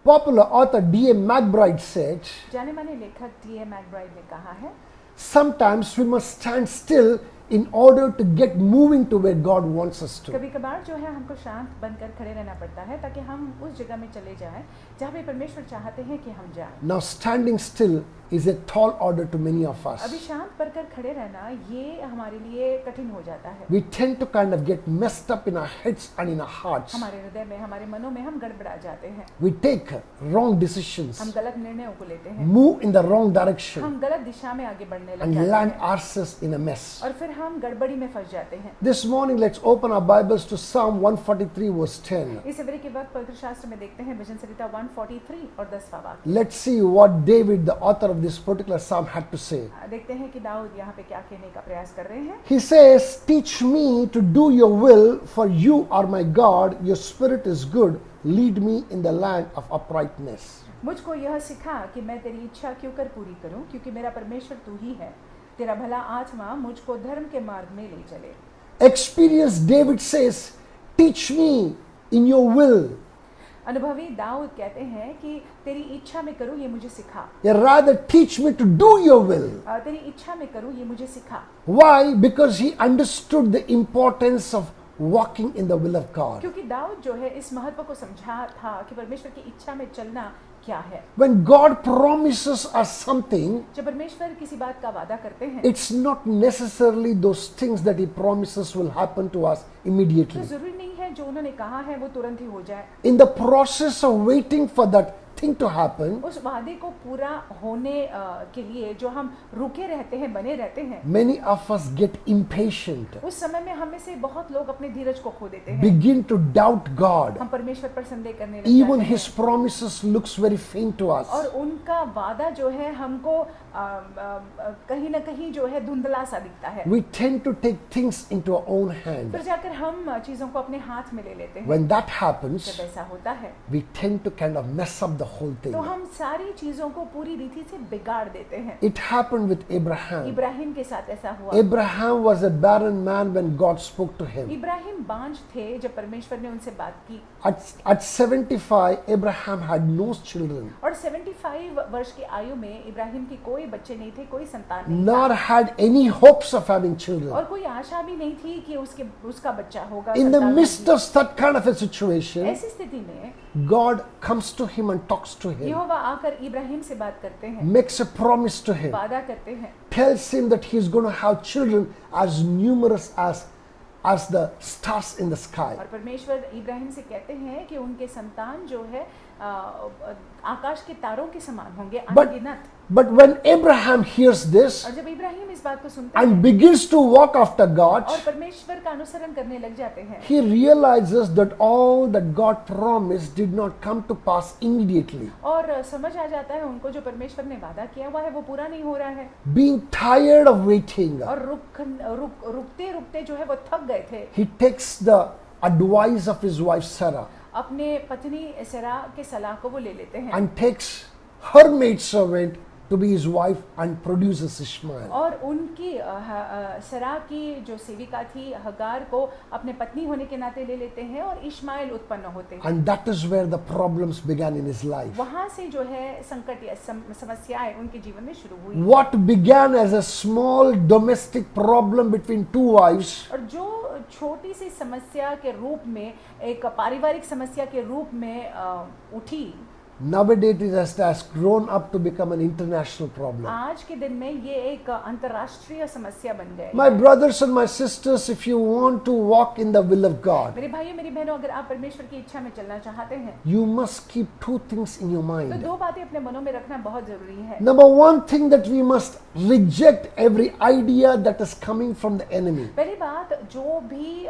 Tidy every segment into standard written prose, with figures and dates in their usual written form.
Popular author D.A. McBride said, जाने माने लेखक D.A. मैकब्राइड ने कहा है, sometimes we must stand still in order to get moving to where God wants us to. कभी कभार जो है हमको शांत बनकर खड़े रहना पड़ता है ताकि हम उस जगह में चले जाएं जहाँ पे परमेश्वर चाहते हैं कि हम जाएं। Now standing still is a tall order to many of us. अभी शांत बनकर खड़े रहना ये हमारे लिए कठिन हो जाता है। We tend to kind of get messed up in our heads and in our hearts. हमारे हृदय में, हमारे मनों में हम गड़बड़ा जाते हैं। We take wrong decisions, हम गलत निर्णयों को लेते हैं, move in the wrong direction, हम गलत दिशा में आगे बढ़ने लग and जाते land हैं ourselves in a mess. और फिर हम गड़बड़ी में फंस जाते हैं। This morning, let's open our Bibles to Psalm 143 verse 10. इस सवेरे के वक्त पवित्र शास्त्र में देखते हैं भजन संहिता 143 और 10वां वाक्य। Let's see what David, the author of this particular psalm, had to say. देखते हैं कि दाऊद यहाँ पे क्या कहने का प्रयास कर रहे हैं। He says, "Teach me to do your will, for you are my God. Your spirit is good. Lead me in the land of uprightness." मुझको यह सिखा कि मैं तेरी इच्छा क्यों कर पूरी करूं, क्योंकि मेरा परमेश्वर तू ही है। तेरा भला आत्मा मुझको धर्म के मार्ग में ले चले। Experience, David says, "Teach me in your will." अनुभवी दाऊद कहते हैं कि तेरी इच्छा में करूं, ये मुझे सिखा। Yeah, rather teach me to do your will. तेरी इच्छा में करूं, ये मुझे सिखा। Why? Because he understood the importance of walking in the will of God. क्योंकि दाऊद जो है इस महत्व को समझा था कि परमेश्वर की इच्छा में चलना क्या है। When God promises us something, जब परमेश्वर किसी बात का वादा करते हैं, it's not necessarily those things that he promises will happen to us तो immediately. जरूरी नहीं है जो उन्होंने कहा है वो तुरंत ही हो जाए। In the process of waiting for that thing to happen, उस वादे को पूरा होने के लिए जो हम रुके रहते हैं, बने रहते हैं, many of us get impatient, उस समय में हमें से बहुत लोग अपने धीरज को खो देते हैं। begin to doubt God. हम परमेश्वर पर संदेह करने लग Even जाते his हैं promises looks very faint to us. और उनका वादा जो है हमको कहीं ना कहीं जो है धुंधला सा दिखता है। We tend to take things into our own hand. फिर जाकर हम चीजों को अपने हाथ में ले लेते हैं। When that happens, जब ऐसा होता है we tend to kind of mess up the whole thing. तो हम सारी चीजों को पूरी रीति से बिगाड़ देते हैं। It happened with Abraham. Ibrahim के साथ ऐसा हुआ। Abraham was a barren man when God spoke to him. Ibrahim बांझ थे जब परमेश्वर ने उनसे बात की। At 75, Abraham had no children, और 75 वर्ष की आयु में इब्राहिम की कोई बच्चे नहीं थे, कोई संतान नहीं nor था had any hopes of having children. और कोई आशा भी नहीं थी कि उसका बच्चा होगा। In the संतान midst होगी। of that kind of a situation, ऐसी स्थिति में God comes to him and talks to him, यहोवा आकर इब्राहिम से बात करते हैं, makes a promise to him, वादा करते हैं, tells him that he's going to have children as numerous as the stars in the sky. और परमेश्वर इब्राहिम से कहते हैं कि उनके संतान जो है आकाश के तारों के समान होंगे, अनगिनत। But when Abraham hears this और जब इब्राहिम इस बात को सुनते and हैं begins to walk after God, और परमेश्वर का अनुसरण करने लग जाते हैं, he realizes that all that God promised did not come to pass immediately. और समझ आ जाता है उनको जो परमेश्वर ने वादा किया हुआ है वो पूरा नहीं हो रहा है। Being tired of waiting, और रुकते रुकते जो है वो थक गए थे। he takes the advice of his wife Sarah अपने पत्नी सरा के सलाह को वो ले लेते हैं and takes her maidservant to be his wife and produces Ishmael. और उनकी सरा की जो सेविका थी हगार को अपने पत्नी होने के नाते ले लेते हैं और इश्माइल उत्पन्न होते हैं। And that is where the problems began in his life. वहां से जो है संकट या समस्याएं उनके जीवन में शुरू हुई। What began as a small domestic problem between two wives और जो छोटी सी समस्या के रूप में, एक पारिवारिक समस्या के रूप में उठी, nowadays it has grown up to become an international problem. आज के दिन में ये एक अंतर्राष्ट्रीय समस्या बन गई। My brothers and my sisters, if you want to walk in the will of God, मेरे भाइयों मेरी बहनों, अगर आप परमेश्वर की इच्छा में चलना चाहते हैं you must keep two things in your तो mind. दो बातें अपने मनों में रखना बहुत जरूरी है। Number one thing, that we must reject every idea that is coming from the enemy. पहली बात, जो भी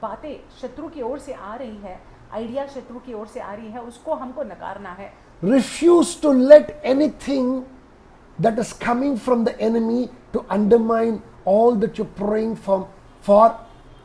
बातें शत्रु की ओर से आ रही है, आइडिया शत्रु की ओर से आ रही है, उसको हमको नकारना है। Refuse to let anything that is coming from the enemy to undermine all that you're praying for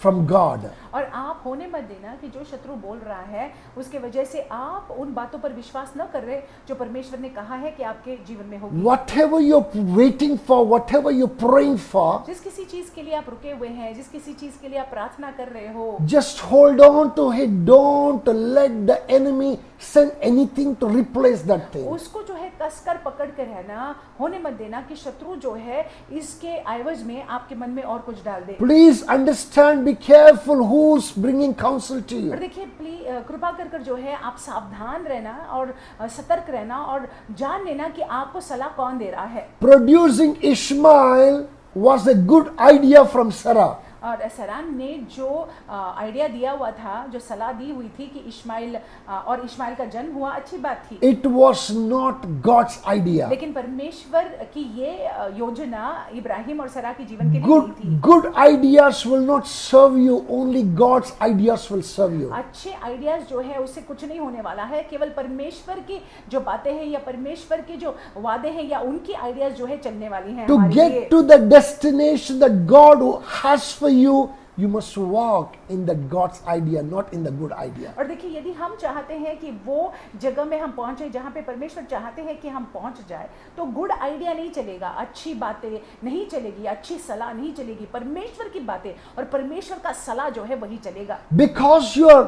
from God. और आप होने मत देना कि जो शत्रु बोल रहा है उसके वजह से आप उन बातों पर विश्वास न कर रहे जो परमेश्वर ने कहा है कि आपके जीवन में होगी। Whatever you're waiting for, whatever you're praying for, जिस किसी चीज के लिए आप रुके हुए हैं, जिस किसी चीज के लिए आप प्रार्थना कर रहे हो, just hold on to it. Don't let the enemy send anything to replace that thing. उसको जो है कसकर पकड़ कर रहना, होने मत देना कि शत्रु जो है इसके आइवज में आपके मन में और कुछ डाल दे। Please understand, be careful who's bringing counsel to और you. देखिए प्लीज कृपा कर कर जो है आप सावधान रहना और सतर्क रहना और जान लेना कि आपको सलाह कौन दे रहा है। Producing Ishmael was a good idea from Sarah. और सरान ने जो आइडिया दिया हुआ था, जो सलाह दी हुई थी कि इश्माइल और इश्माइल का जन्म हुआ, अच्छी बात थी, It was not God's idea. लेकिन परमेश्वर की ये योजना इब्राहिम और सरा के जीवन के लिए नहीं थी। Good ideas will not serve you, only God's ideas will serve you. अच्छे आइडियाज जो है उससे कुछ नहीं होने वाला है, केवल परमेश्वर की जो बातें हैं या परमेश्वर के जो वादे हैं या उनकी आइडियाज जो है चलने वाली हैं To हमारे लिए। get to the destination that God has for you, you must walk in that God's idea, not in the good idea. और देखिए यदि हम चाहते हैं कि वो जगह में हम पहुंचे जहां पे परमेश्वर चाहते हैं कि हम पहुंच जाए, तो गुड आइडिया नहीं चलेगा, अच्छी बातें नहीं चलेगी, अच्छी सलाह नहीं चलेगी, परमेश्वर की बातें और परमेश्वर का सलाह जो है वही चलेगा। Because you are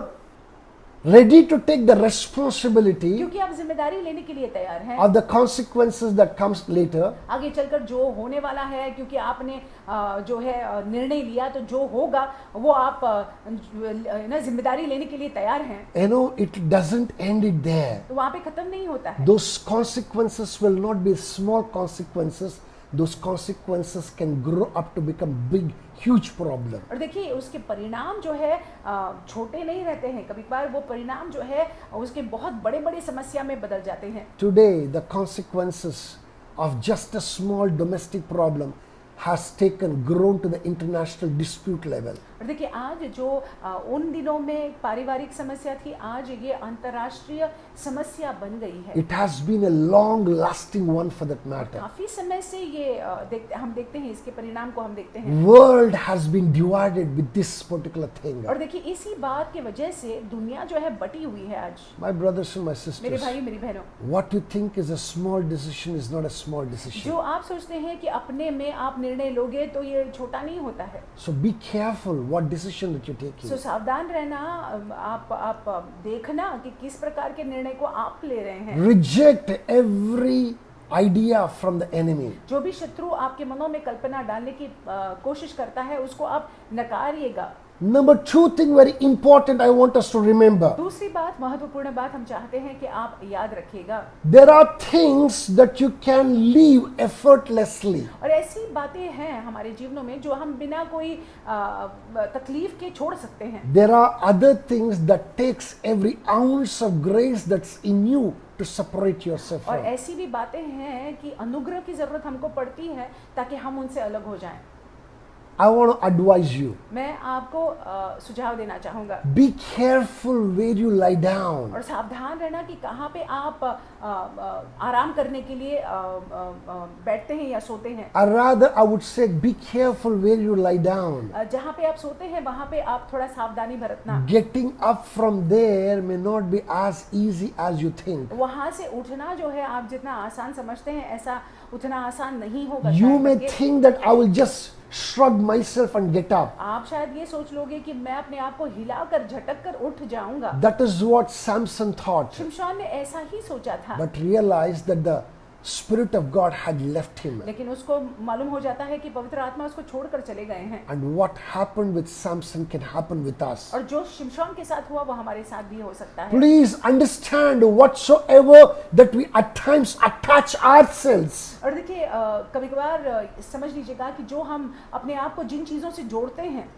ready to take the responsibility क्योंकि आप जिम्मेदारी लेने के लिए तैयार हैं of the consequences that comes later. आगे चलकर जो होने वाला है, क्योंकि आपने जो है निर्णय लिया, तो जो होगा वो आप ना जिम्मेदारी लेने के लिए तैयार हैं। You know, it doesn't end it there. तो वहां पे खत्म नहीं होता है। Those consequences will not be small consequences. Those consequences can grow up to become big, huge problem. और देखिए उसके परिणाम जो है छोटे नहीं रहते हैं, कभी कभार वो परिणाम जो है उसके बहुत बड़े बड़े समस्या में बदल जाते हैं। Today, the consequences of just a small domestic problem has grown to the international dispute level. और देखिए आज जो उन दिनों में पारिवारिक समस्या थी, आज ये अंतर्राष्ट्रीय समस्या बन गई है। It has been a long-lasting one for that matter. काफी समय से ये हम देखते हैं, इसके परिणाम को हम देखते हैं। World has been divided with this particular thing. और देखिए इसी बात की वजह से दुनिया जो है बटी हुई है आज। My brothers and my मेरे sisters, भाई मेरी बहनों, what you think is a small decision is not a small decision. जो आप सोचते हैं कि अपने में आप निर्णय लोगे तो ये छोटा नहीं होता है। So be careful what decision that you're taking. सो सावधान रहना, आप देखना कि किस प्रकार के निर्णय को आप ले रहे हैं। Reject every idea from the enemy. जो भी शत्रु आपके मनों में कल्पना डालने की कोशिश करता है उसको आप नकारिएगा। Number two thing very important I want us to remember. दूसरी बात, महत्वपूर्ण बात हम चाहते हैं कि आप याद रखिएगा। There are things that you can leave effortlessly. और ऐसी बातें हैं हमारे जीवनों में जो हम बिना कोई तकलीफ के छोड़ सकते हैं। There are other things that takes every ounce of grace that's in you to separate yourself और from. ऐसी भी बातें हैं कि अनुग्रह की जरूरत हमको पड़ती है ताकि हम उनसे अलग हो जाएं। I want to advise you. मैं आपको सुझाव देना चाहूँगा। Be careful where you lie down. और सावधान रहना कि कहाँ पे आप आराम करने के लिए बैठते हैं या सोते हैं। Or rather, I would say, be careful where you lie down. जहाँ पे आप सोते हैं वहाँ पे आप थोड़ा सावधानी बरतना। Getting up from there may not be as easy as you think. वहाँ से उठना जो है आप जितना आसान समझते हैं ऐसा उतना आसान नहीं होगा। You शायद may करके। think that I will just shrug myself and get up. आप शायद ये सोच लोगे कि मैं अपने आप को हिलाकर झटक कर उठ जाऊंगा। That is what Samson thought, शिमशोन ने ऐसा ही सोचा था, but realized that the Spirit of God had left him. लेकिन उसको मालूम हो जाता है कि पवित्र आत्मा उसको छोड़कर चले गए हैं। And what happened with Samson can happen with us. और जो शिमशोन के साथ हुआ वो हमारे साथ भी हो सकता है। Please understand whatsoever that we at times attach ourselves. और देखिए कभी कभार समझ लीजिएगा कि जो हम अपने आप को जिन चीजों से जोड़ते हैं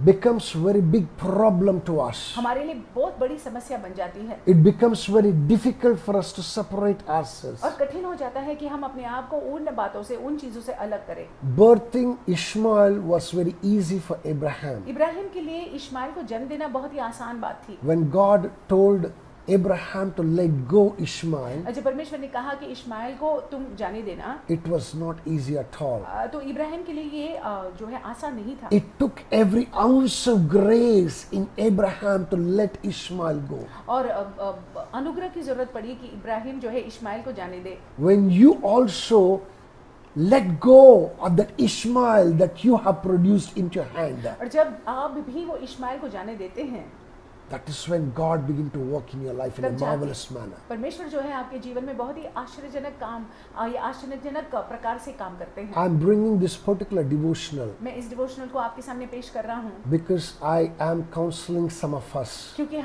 becomes very big problem to us. हमारे लिए बहुत बड़ी समस्या बन जाती है। It becomes very difficult for us to separate ourselves. और कठिन हो जाता है कि हम अपने आप को उन बातों से, उन चीजों से अलग करें। Birthing Ishmael was very easy for Abraham. Ibrahim के लिए इश्माइल को जन्म देना बहुत ही आसान बात थी। When God told Abraham to let go Ishmael, जब परमेश्वर ने कहा कि इश्माइल को तुम जाने देना, it was not easy at all. तो इब्राहिम के लिए ये जो है आसान नहीं था। It took every ounce of grace in Abraham to let Ishmael go. और अनुग्रह की जरूरत पड़ी कि इब्राहिम जो है इश्माइल को जाने दे। When you also let go of that Ishmael that you have produced into your hand, और जब आप भी वो इश्माइल को जाने देते हैं, that is when God begin to work in your life in a तब जाके marvelous manner. परमेश्वर जो है आपके जीवन में बहुत ही आश्चर्यजनक काम या आश्चर्यजनक प्रकार से काम करते हैं। I'm bringing this particular devotional मैं इस डिवोशनल को आपके सामने पेश कर रहा हूँ because I am counseling some of us, क्योंकि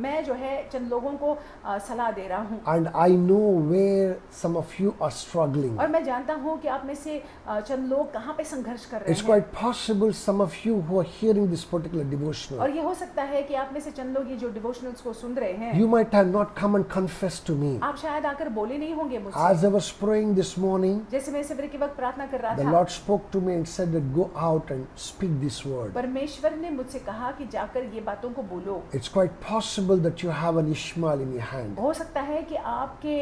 मैं जो है चंद लोगों को सलाह दे रहा हूँ, and I know where some of you are struggling. और मैं जानता हूँ कि आप में से चंद लोग कहाँ पे संघर्ष कर रहे It's हैं। quite possible some of you who are hearing this particular devotional, और ये हो सकता है कि आप में से चंद लोग ये जो डिवोशनल्स को सुन रहे हैं, you might have not come and confessed to me. आप शायद आकर बोले नहीं होंगे मुझसे। As I was praying this morning, जैसे मैं सवेरे के वक्त प्रार्थना कर रहा the था, Lord spoke to me and said that go out and speak this word. परमेश्वर ने मुझसे कहा कि जाकर ये बातों को बोलो। It's quite possible that you have an Ishmael in your hand. हो सकता है कि आपके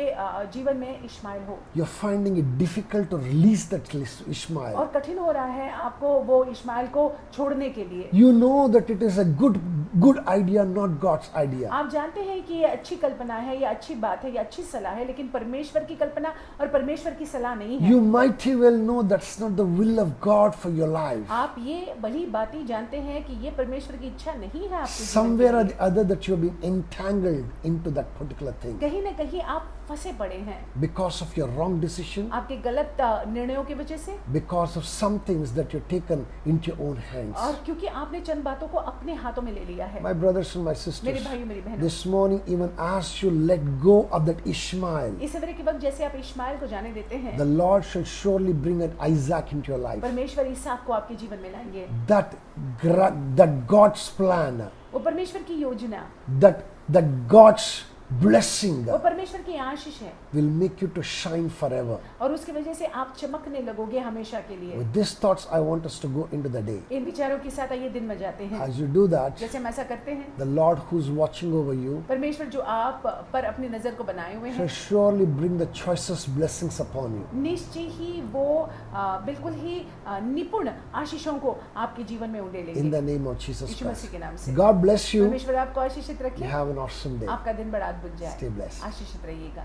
जीवन में इश्माइल हो You're finding it difficult to release that Ishmael. और कठिन हो रहा है आपको वो इश्माइल को छोड़ने के लिए। You know that it is a good idea, not God's idea. आप जानते हैं कि ये अच्छी कल्पना है, ये अच्छी बात है, ये अच्छी सलाह है, लेकिन परमेश्वर की कल्पना और परमेश्वर की सलाह नहीं है। You might well know that's not the will of God for your life. आप ये भली बात ही जानते हैं कि ये परमेश्वर की इच्छा नहीं है आपके जीवन Somewhere के or लिए। the other that you've been entangled into that particular thing कहीं न कहीं आप फंसे पड़े हैं because of your wrong decision, आपके गलत निर्णयों की वजह से, because of some things that you've taken into your own hands. और क्योंकि आपने चंद बातों को अपने हाथों में ले लिया है। My brothers and my मेरे sisters, भाइयों मेरी बहनों, this morning even as you let go of that Ishmael, इस सवेरे के वक्त जैसे आप इश्माइल को जाने देते हैं, the Lord shall surely bring an Isaac into your life. परमेश्वर इसहाक को आपके जीवन में लाएंगे। That God's plan, वो परमेश्वर की योजना, that God's blessing वो परमेश्वर की आशीष है, will make you to shine forever. और उसकी वजह से आप चमकने लगोगे हमेशा के लिए। With these thoughts, I want us to go into the day. इन विचारों के साथ आइए दिन में जाते हैं। As you do that, जैसे हम ऐसा करते हैं, the Lord who's watching over you परमेश्वर जो आप पर अपनी नजर को बनाए हुए shall हैं, surely bring the choicest blessings upon you. निश्चय ही वो बिल्कुल ही निपुण आशीषों को आपके जीवन में उड़े In लेंगे। the name of Jesus Yeshu Christ. मसीह के नाम से God bless you. परमेश्वर आपको आशीषित You रखे, have an awesome day. आपका दिन बड़ा अद्भुत Stay जाए, blessed. आशीषित रहिएगा।